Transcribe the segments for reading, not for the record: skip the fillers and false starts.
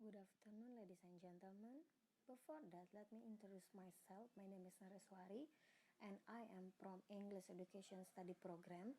Good afternoon, ladies and gentlemen. Before that, let me introduce myself. My name is Nareswari, and I am from English Education Study Program,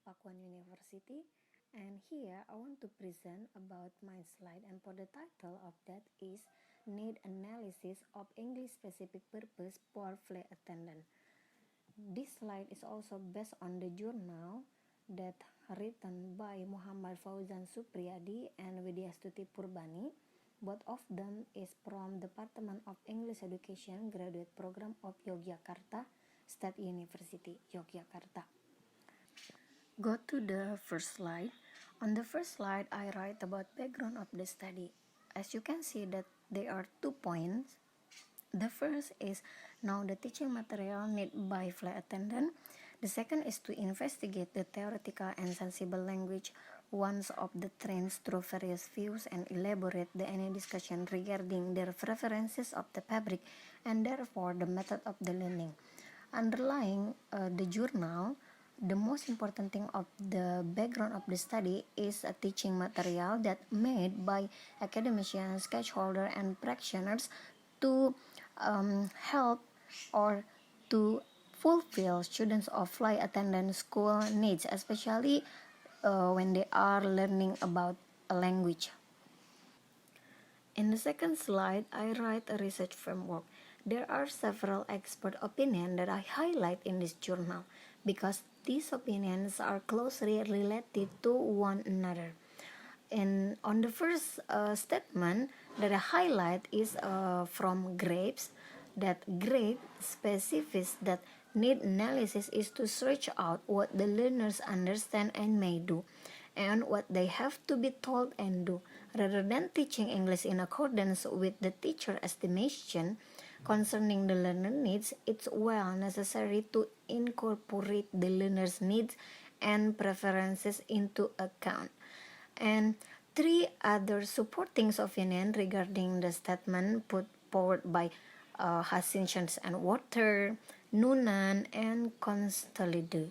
Pakuan University. And here I want to present about my slide, and for the title of that is Need Analysis of English Specific Purpose for Flight Attendant. This slide is also based on the journal that written by Muhammad Fauzan Supriyadi and Widyastuti Purbani. Both of them is from Department of English Education Graduate Program of Yogyakarta State University, Yogyakarta. Go to the first slide. On the first slide, I write about background of the study. As you can see that there are 2 points. The first is know the teaching material needed by flight attendant. The second is to investigate the theoretical and sensible language ones of the trains through various views and elaborate any discussion regarding their preferences of the fabric and therefore the method of the learning. Underlying the journal, the most important thing of the background of the study is a teaching material that made by academicians, stakeholders, and practitioners to help or to fulfill students of flight attendant school needs, especially when they are learning about a language. In the second slide, I write a research framework. There are several expert opinions that I highlight in this journal because these opinions are closely related to one another. And on the first statement that I highlight is from Graves, that Graves specifies that need analysis is to search out what the learners understand and may do, and what they have to be told and do, rather than teaching English in accordance with the teacher estimation concerning the learner needs. It's well necessary to incorporate the learner's needs and preferences into account. And 3 other supporting opinions regarding the statement put forward by Hutchinson and Water, Noonan, and Constantine.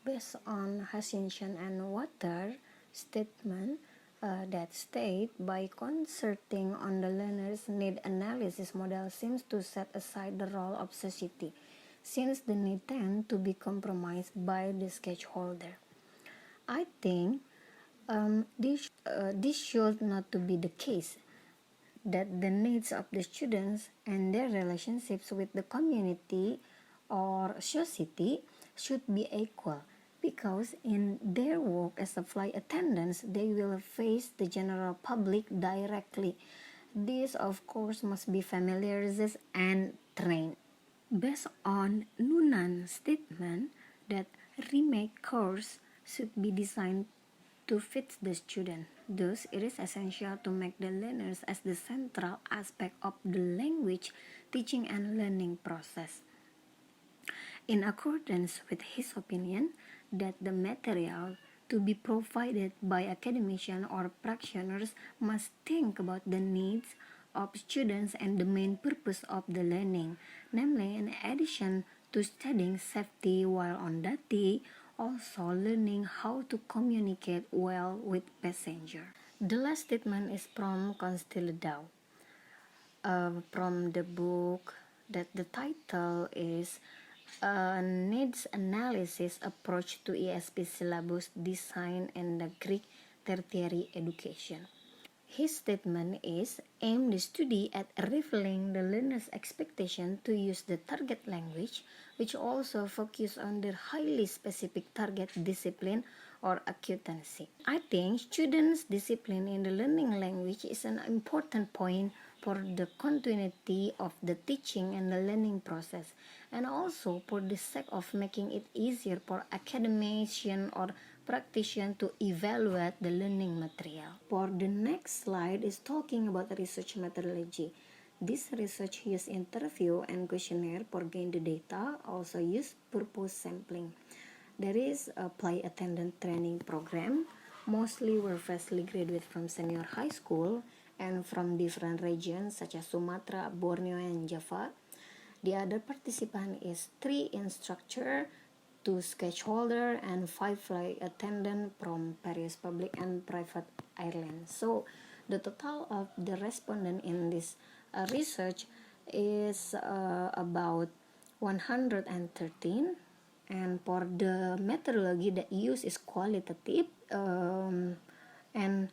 Based on Hutchinson and Water statement that state by concentrating on the learner's need analysis model seems to set aside the role of society, since the need tend to be compromised by the stakeholder. I think this should not to be the case, that the needs of the students and their relationships with the community or society should be equal, because in their work as a flight attendants they will face the general public directly. This of course must be familiarized and trained. Based on Noonan's statement that remake course should be designed to fit the student. Thus, it is essential to make the learners as the central aspect of the language teaching and learning process. In accordance with his opinion, that the material to be provided by academicians or practitioners must think about the needs of students and the main purpose of the learning, namely in addition to studying safety while on duty, also learning how to communicate well with passengers. The last statement is from Constantine from the book that the title is Needs Analysis Approach to ESP Syllabus Design and the Greek Tertiary Education. His statement is aim the study at revealing the learner's expectation to use the target language, which also focus on their highly specific target discipline or accutancy. I think students' discipline in the learning language is an important point for the continuity of the teaching and the learning process, and also for the sake of making it easier for academician or practitioner to evaluate the learning material. For the next slide is talking about research methodology. This research use interview and questionnaire for gain the data, also use purpose sampling. There is a flight attendant training program, mostly were freshly graduated from senior high school and from different regions such as Sumatra, Borneo, and Java. The other participant is 3 instructor, 2 stakeholder, and 5 flight attendant from various public and private airlines. So The total of the respondent in this research is about 113, and for the methodology that used is qualitative, and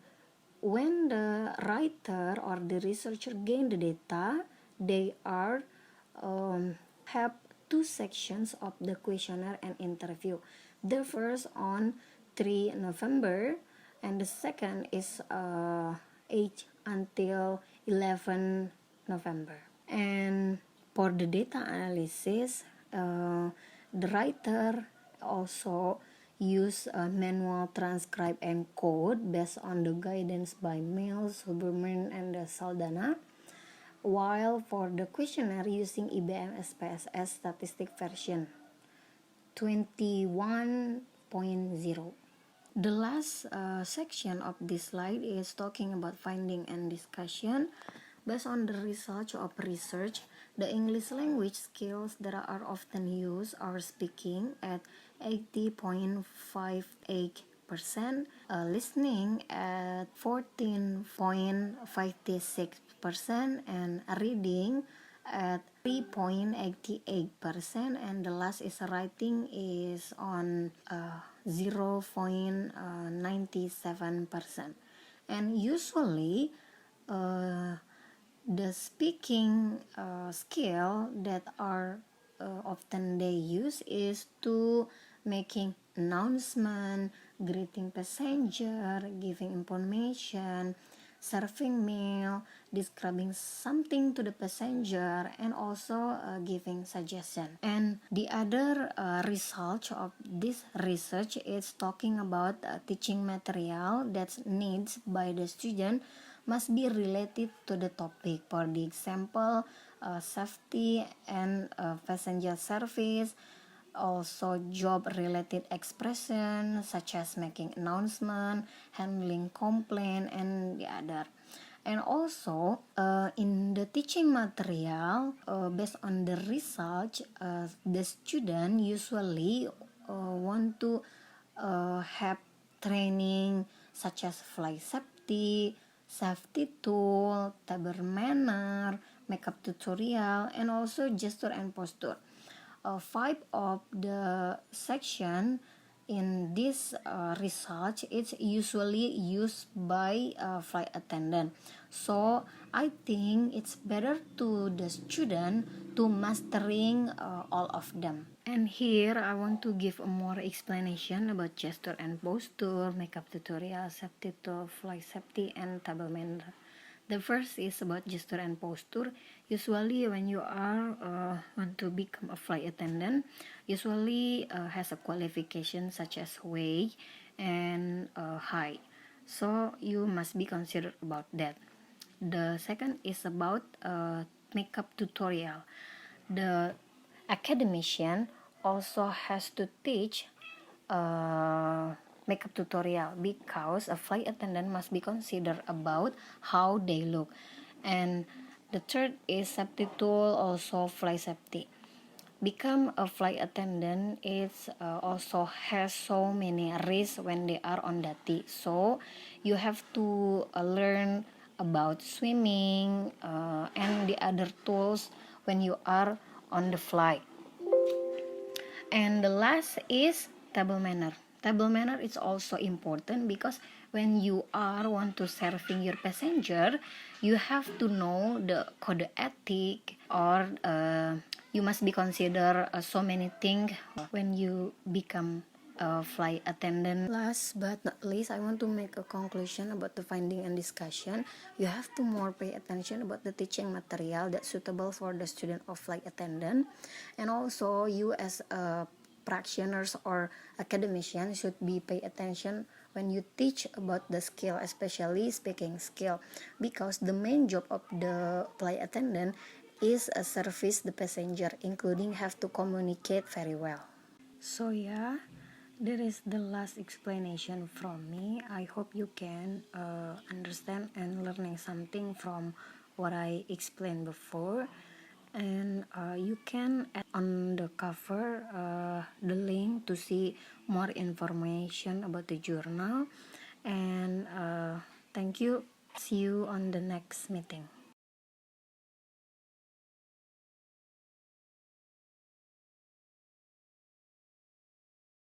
when the writer or the researcher gain the data, they are have two sections of the questionnaire and interview. The first on 3 November and the second is 8 until 11 November. And for the data analysis, the writer also use manual transcribe and code based on the guidance by Mills, Huberman, and Saldana. While for the questionnaire using IBM SPSS statistic version 21.0. The last section of this slide is talking about finding and discussion. Based on the results of research, the English language skills that are often used are speaking at 80.58%, listening at 14.56%, and reading at 3.88%, and the last is writing is on 0.97%. And usually the speaking skill that are often they use is to making announcement, greeting passenger, giving information, serving meal, describing something to the passenger, and also giving suggestion. And the other result of this research is talking about teaching material that's needs by the student must be related to the topic. For the example, safety and passenger service, also job-related expression such as making announcement, handling complaint, and the other. And also in the teaching material, based on the research, the student usually want to have training such as flight safety, safety tool, table manner, makeup tutorial, and also gesture and posture. 5 of the section in this research is usually used by flight attendant. So I think it's better to the student to mastering all of them. And here I want to give a more explanation about gesture and posture, makeup tutorial, safety tool, flight safety, and table manner. The first is about gesture and posture. Usually when you are want to become a flight attendant, usually has a qualification such as weight and height. So you must be considered about that. The second is about makeup tutorial. The academician also has to teach makeup tutorial because a flight attendant must be considered about how they look. And the third is safety tool, also flight safety. Become a flight attendant is also has so many risks when they are on duty. So you have to learn about swimming and the other tools when you are on the flight. And the last is table manner. Table manner is also important because when you are want to serving your passenger, you have to know the code ethic, or you must be consider so many things when you become a flight attendant. Last but not least, I want to make a conclusion about the finding and discussion. You have to more pay attention about the teaching material that's suitable for the student of flight attendant, and also you as a practitioners or academician should be pay attention when you teach about the skill, especially speaking skill, because the main job of the flight attendant is a service the passenger, including have to communicate very well. So yeah, that is the last explanation from me. I hope you can understand and learning something from what I explained before. And you can add on the cover the link to see more information about the journal. And thank you See you on the next meeting.